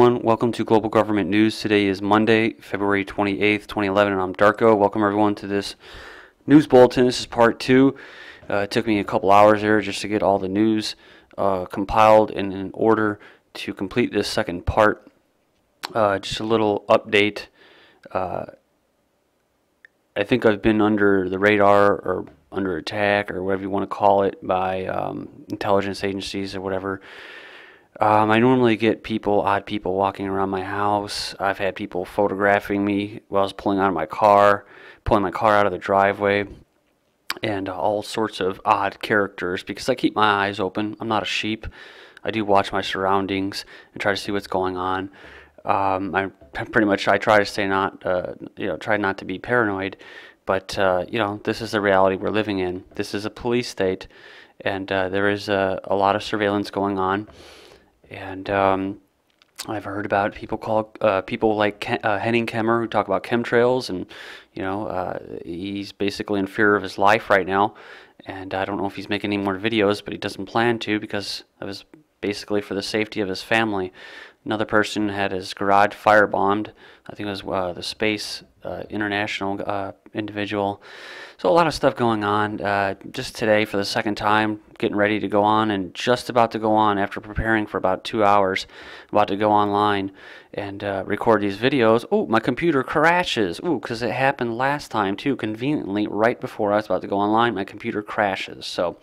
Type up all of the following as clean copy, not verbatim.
everyone. Welcome to Global Government News. Today is Monday, February 28th, 2011, and I'm Darko. Welcome everyone to this news bulletin. This is part 2. It took me a couple hours there just to get all the news compiled in order to complete this second part. Just a little update. I think I've been under the radar or under attack or whatever you want to call it by intelligence agencies or whatever. I normally get odd people walking around my house. I've had people photographing me while I was pulling my car out of the driveway, and all sorts of odd characters because I keep my eyes open. I'm not a sheep. I do watch my surroundings and try to see what's going on. I try to stay try not to be paranoid, but this is the reality we're living in. This is a police state, and there is a lot of surveillance going on. And I've heard about people like Henning Kemmer who talk about chemtrails, and he's basically in fear of his life right now. And I don't know if he's making any more videos, but he doesn't plan to because of his basically for the safety of his family. Another person had his garage firebombed. I think it was the Space International individual. So a lot of stuff going on. Just today, for the second time, getting ready to go on and just about to go on after preparing for about 2 hours, about to go online and record these videos. Oh, my computer crashes. Ooh, because it happened last time too, conveniently, right before I was about to go online, my computer crashes. So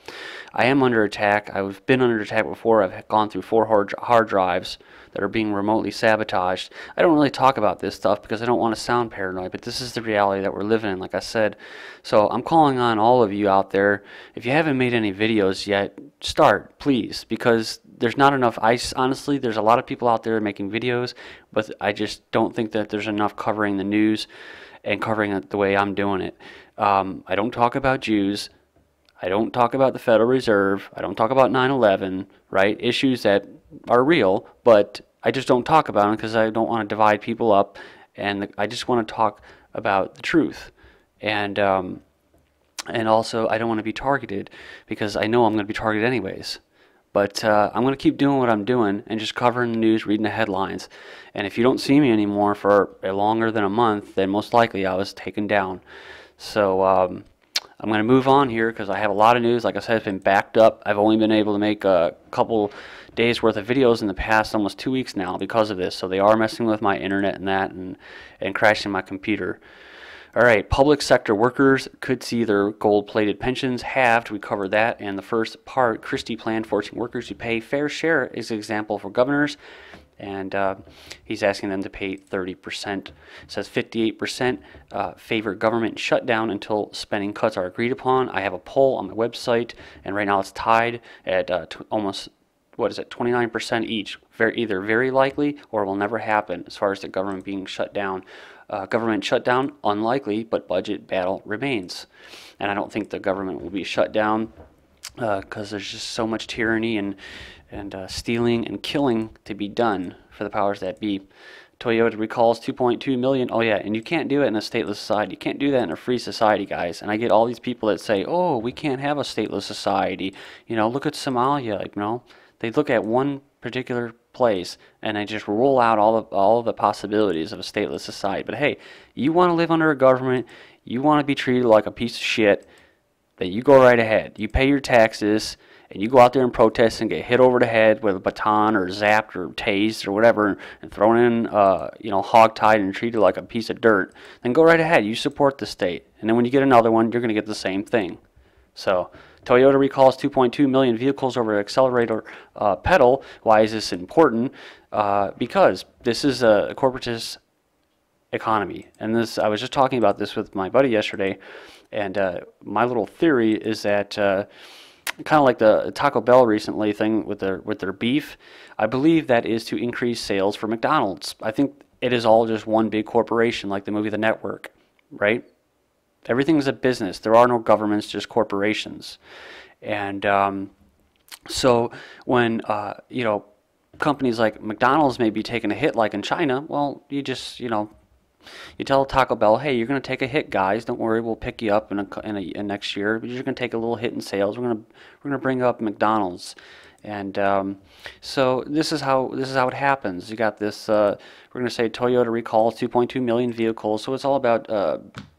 I am under attack. I've been under attack before. I've gone through 4 hard drives that are being remotely sabotaged. I don't really talk about this stuff because I don't want to sound paranoid, but this is the reality that we're living in, like I said. So I'm calling on all of you out there. If you haven't made any videos yet, start, please, because there's not enough. Honestly, there's a lot of people out there making videos, but I just don't think that there's enough covering the news and covering it the way I'm doing it. I don't talk about Jews. I don't talk about the Federal Reserve. I don't talk about 9/11, right? Issues that are real, but I just don't talk about them because I don't want to divide people up, and I just want to talk about the truth. And also, I don't want to be targeted because I know I'm going to be targeted anyways. But I'm going to keep doing what I'm doing and just covering the news, reading the headlines. And if you don't see me anymore for longer than a month, then most likely I was taken down. So I'm going to move on here because I have a lot of news. Like I said, it's been backed up. I've only been able to make a couple days worth of videos in the past almost 2 weeks now because of this. So they are messing with my internet and crashing my computer. All right, public sector workers could see their gold-plated pensions halved. We covered that in the first part. Christie plan forcing workers to pay fair share is an example for governors. And he's asking them to pay 30%. It says 58% favor government shutdown until spending cuts are agreed upon. I have a poll on my website, and right now it's tied at almost, 29% each. Either very likely or will never happen as far as the government being shut down. Government shutdown, unlikely, but budget battle remains. And I don't think the government will be shut down because there's just so much tyranny and stealing and killing to be done for the powers that be. Toyota recalls 2.2 million. Oh yeah, and you can't do it in a stateless society. You can't do that in a free society, guys. And I get all these people that say, oh, we can't have a stateless society. Look at Somalia. They look at one particular place and they just roll out all of the possibilities of a stateless society. But hey, you want to live under a government, you want to be treated like a piece of shit, then you go right ahead. You pay your taxes, and you go out there and protest and get hit over the head with a baton or zapped or tased or whatever and thrown in, hogtied and treated like a piece of dirt, then go right ahead. You support the state. And then when you get another one, you're going to get the same thing. So Toyota recalls 2.2 million vehicles over Accelerator pedal. Why is this important? Because this is a corporatist economy. And I was just talking about this with my buddy yesterday. And my little theory is that kind of like the Taco Bell recently thing with their beef, I believe that is to increase sales for McDonald's. I think it is all just one big corporation, like the movie The Network, right? Everything's a business. There are no governments, just corporations. And so when companies like McDonald's may be taking a hit, like in China, well, you just you tell Taco Bell, hey, you're going to take a hit, guys. Don't worry, we'll pick you up in next year. But you're going to take a little hit in sales. We're going to bring up McDonald's, And so this is how it happens. You got this. We're going to say Toyota recalls 2.2 million vehicles. So it's all about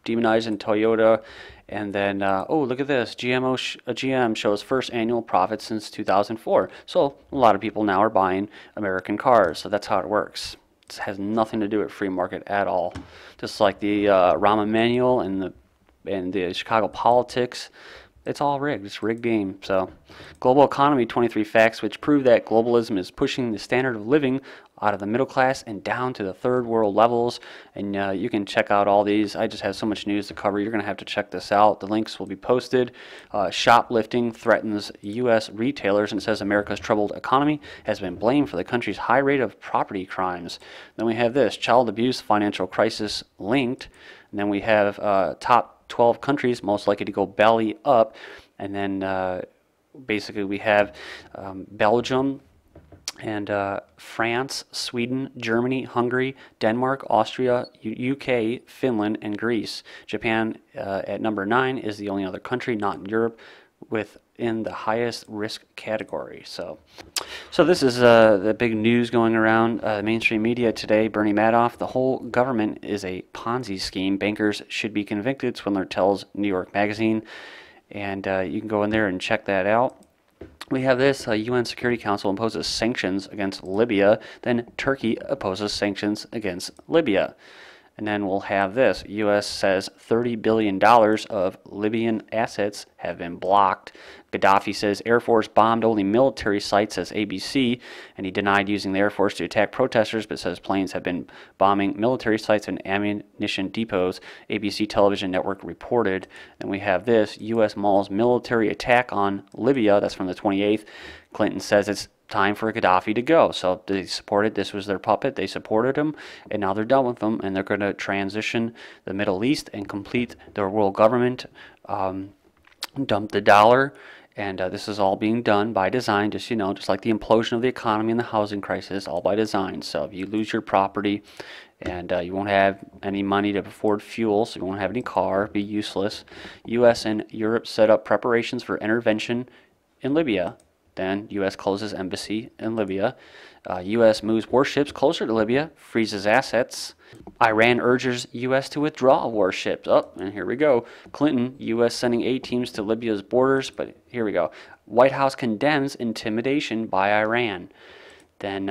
demonizing Toyota. And then, oh, look at this. GM shows first annual profit since 2004. So a lot of people now are buying American cars. So that's how it works. It has nothing to do with free market at all. Just like the Rahm Emanuel and the Chicago politics. It's all rigged. It's a rigged game. So, global economy 23 facts which prove that globalism is pushing the standard of living out of the middle class and down to the third world levels. And you can check out all these. I just have so much news to cover. You're going to have to check this out. The links will be posted. Shoplifting threatens U.S. retailers and says America's troubled economy has been blamed for the country's high rate of property crimes. Then we have this, child abuse financial crisis linked. And then we have top 12 countries most likely to go belly up. And then basically we have Belgium and France, Sweden, Germany, Hungary, Denmark, Austria, UK, Finland, and Greece. Japan at number 9 is the only other country not in Europe within the highest risk category. So this is the big news going around mainstream media today. Bernie Madoff, the whole government is a Ponzi scheme. Bankers should be convicted, Swindler tells New York Magazine. And you can go in there and check that out. We have this, UN Security Council imposes sanctions against Libya, then Turkey opposes sanctions against Libya. And then we'll have this, U.S. says $30 billion of Libyan assets have been blocked. Gaddafi says Air Force bombed only military sites, says ABC, and he denied using the Air Force to attack protesters, but says planes have been bombing military sites and ammunition depots, ABC television network reported. And we have this, U.S. mauls military attack on Libya, that's from the 28th. Clinton says it's time for Gaddafi to go. So they supported, this was their puppet, they supported him, and now they're done with him, and they're going to transition the Middle East and complete their world government, dump the dollar, and this is all being done by design, just, you know, just like the implosion of the economy and the housing crisis, all by design. So if you lose your property, and you won't have any money to afford fuel, so you won't have any car, be useless. U.S. and Europe set up preparations for intervention in Libya. Then U.S. closes embassy in Libya. U.S. moves warships closer to Libya, freezes assets. Iran urges U.S. to withdraw warships. Oh, and here we go. Clinton, U.S. sending aid teams to Libya's borders. But here we go. White House condemns intimidation by Iran. Then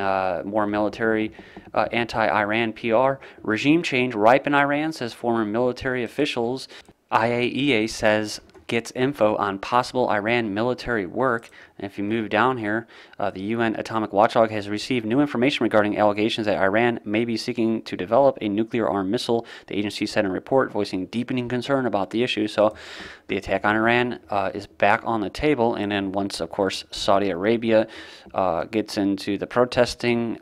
more military anti-Iran PR. Regime change ripe in Iran, says former military officials. IAEA says gets info on possible Iran military work. And if you move down here, the UN Atomic Watchdog has received new information regarding allegations that Iran may be seeking to develop a nuclear-armed missile. The agency said in a report, voicing deepening concern about the issue. So the attack on Iran is back on the table. And then once, of course, Saudi Arabia gets into the protesting,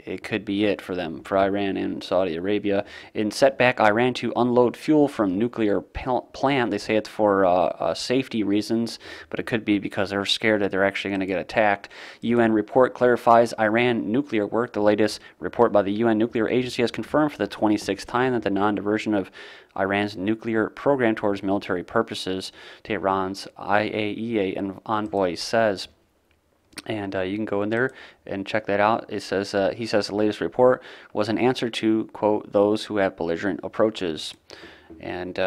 it could be it for them, for Iran and Saudi Arabia. And set back Iran to unload fuel from nuclear plant. They say it's for safety reasons, but it could be because they're scared that they're actually going to get attacked. UN report clarifies Iran nuclear work. The latest report by the UN Nuclear Agency has confirmed for the 26th time that the non-diversion of Iran's nuclear program towards military purposes, Tehran's IAEA envoy says. And you can go in there and check that out. It says, he says the latest report was an answer to, quote, those who have belligerent approaches. And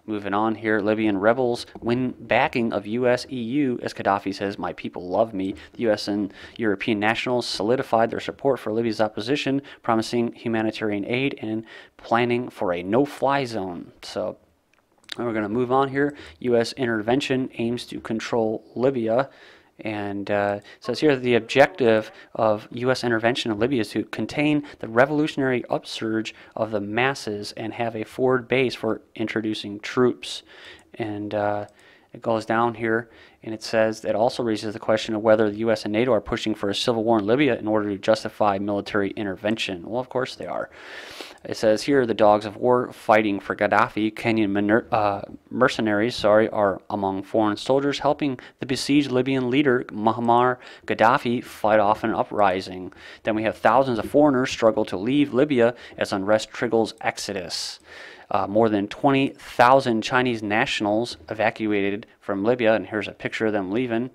moving on here, Libyan rebels win backing of U.S. EU, as Gaddafi says, my people love me. The U.S. and European nationals solidified their support for Libya's opposition, promising humanitarian aid and planning for a no-fly zone. So we're going to move on here. U.S. intervention aims to control Libya. And it says here the objective of U.S. intervention in Libya is to contain the revolutionary upsurge of the masses and have a forward base for introducing troops. And it goes down here, and it says it also raises the question of whether the U.S. and NATO are pushing for a civil war in Libya in order to justify military intervention. Well, of course they are. It says here the dogs of war fighting for Gaddafi, Kenyan mercenaries, are among foreign soldiers helping the besieged Libyan leader Muammar Gaddafi fight off an uprising. Then we have thousands of foreigners struggle to leave Libya as unrest triggers exodus. More than 20,000 Chinese nationals evacuated from Libya, and here's a picture of them leaving.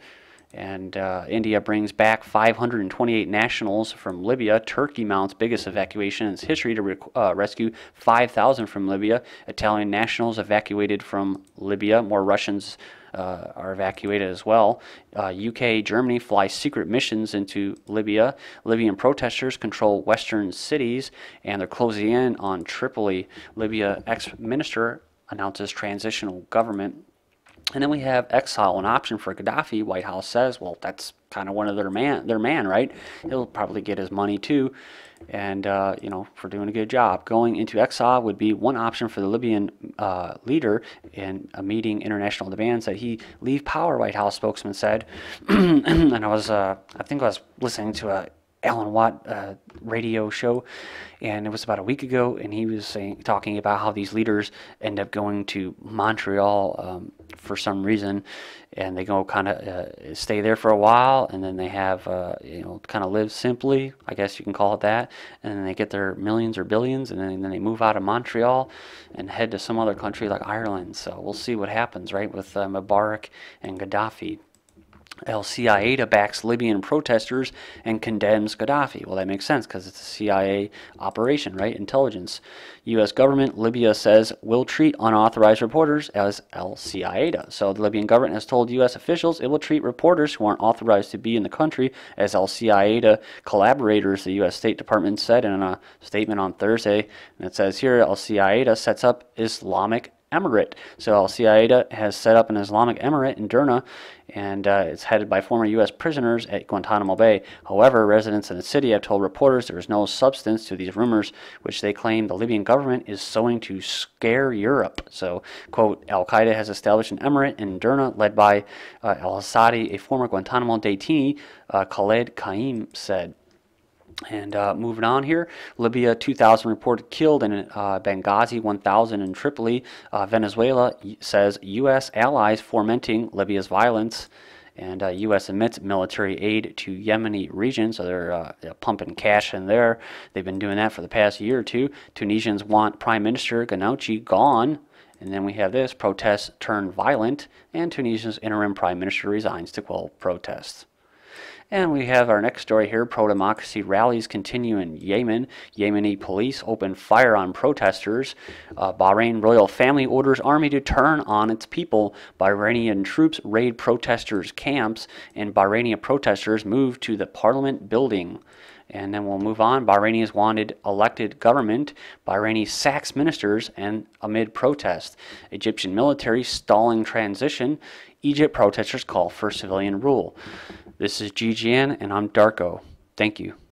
And India brings back 528 nationals from Libya. Turkey mounts biggest evacuation in its history to rescue 5,000 from Libya. Italian nationals evacuated from Libya. More Russians are evacuated as well. UK, Germany fly secret missions into Libya. Libyan protesters control western cities, and they're closing in on Tripoli. Libya ex-minister announces transitional government. And then we have exile, an option for Gaddafi. White House says, well, that's kind of one of their man, right? He'll probably get his money too, and you know, for doing a good job. Going into exile would be one option for the Libyan leader. In a meeting, international demands that he leave power, White House spokesman said. And I think I was listening to a Alan Watt radio show, and it was about a week ago, and he was talking about how these leaders end up going to Montreal for some reason, and they go kind of stay there for a while, and then they have you know, kind of live simply, I guess you can call it that, and then they get their millions or billions, and then they move out of Montreal and head to some other country like Ireland. So we'll see what happens, right, with Mubarak and Gaddafi. Al-Qaeda backs Libyan protesters and condemns Gaddafi. Well, that makes sense because it's a CIA operation, right? Intelligence. U.S. government, Libya says, will treat unauthorized reporters as Al-Qaeda. So the Libyan government has told U.S. officials it will treat reporters who aren't authorized to be in the country as Al-Qaeda collaborators, the U.S. State Department said in a statement on Thursday. And it says here, Al-Qaeda sets up Islamic Emirate. So Al-Qaeda has set up an Islamic Emirate in Derna, and it's headed by former U.S. prisoners at Guantanamo Bay. However, residents in the city have told reporters there is no substance to these rumors, which they claim the Libyan government is sowing to scare Europe. So, quote, Al-Qaeda has established an emirate in Derna led by al-Assadi, a former Guantanamo detainee, Khaled Qaim said. And moving on here, Libya 2,000 reported killed, in Benghazi 1,000 in Tripoli. Venezuela says U.S. allies fomenting Libya's violence, and U.S. admits military aid to Yemeni region, so they're pumping cash in there. They've been doing that for the past year or two. Tunisians want Prime Minister Ghanouchi gone. And then we have this, protests turn violent, and Tunisia's interim prime minister resigns to quell protests. And we have our next story here. Pro-democracy rallies continue in Yemen. Yemeni police open fire on protesters. Bahrain royal family orders army to turn on its people. Bahraini troops raid protesters' camps, and Bahraini protesters move to the parliament building. And then we'll move on. Bahrainis wanted elected government. Bahraini sacks ministers and amid protest. Egyptian military stalling transition. Egypt protesters call for civilian rule. This is GGN, and I'm Darko. Thank you.